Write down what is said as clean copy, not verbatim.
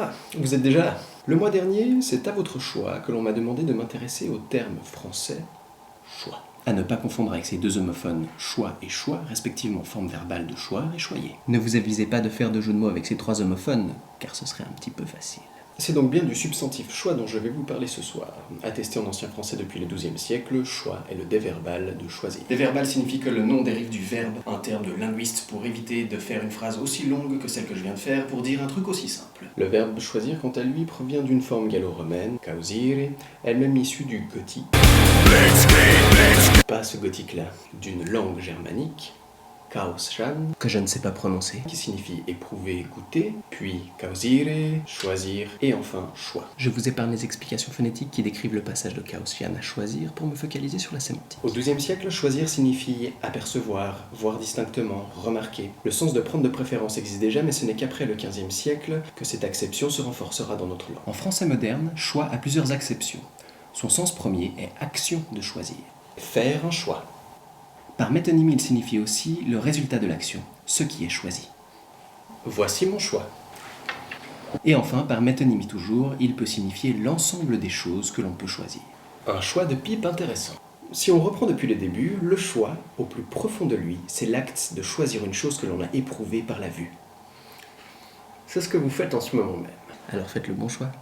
Ah, vous êtes déjà là. Le mois dernier, c'est à votre choix que l'on m'a demandé de m'intéresser au terme français « choix ». À ne pas confondre avec ces deux homophones « choix » et « choix », respectivement forme verbale de « choix » et « choyer. Ne vous avisez pas de faire de jeu de mots avec ces trois homophones, car ce serait un petit peu facile. C'est donc bien du substantif « choix » dont je vais vous parler ce soir. Attesté en ancien français depuis le XIIe siècle, « choix » est le déverbal de choisir. Déverbal signifie que le nom dérive du verbe, un terme de linguiste pour éviter de faire une phrase aussi longue que celle que je viens de faire pour dire un truc aussi simple. Le verbe choisir, quant à lui, provient d'une forme gallo-romaine, causire, elle-même issue du gothique. Pas ce gothique-là, d'une langue germanique, kausschan, que je ne sais pas prononcer, qui signifie éprouver, goûter, puis causire, choisir, et enfin choix. Je vous épargne les explications phonétiques qui décrivent le passage de kausschan à choisir pour me focaliser sur la sémantique. Au XIIe siècle, choisir signifie apercevoir, voir distinctement, remarquer. Le sens de prendre de préférence existe déjà, mais ce n'est qu'après le XVe siècle que cette acception se renforcera dans notre langue. En français moderne, choix a plusieurs acceptions. Son sens premier est action de choisir. Faire un choix. Par métonymie, il signifie aussi le résultat de l'action, ce qui est choisi. Voici mon choix. Et enfin, par métonymie toujours, il peut signifier l'ensemble des choses que l'on peut choisir. Un choix de pipe intéressant. Si on reprend depuis le début, le choix, au plus profond de lui, c'est l'acte de choisir une chose que l'on a éprouvée par la vue. C'est ce que vous faites en ce moment même. Alors faites le bon choix.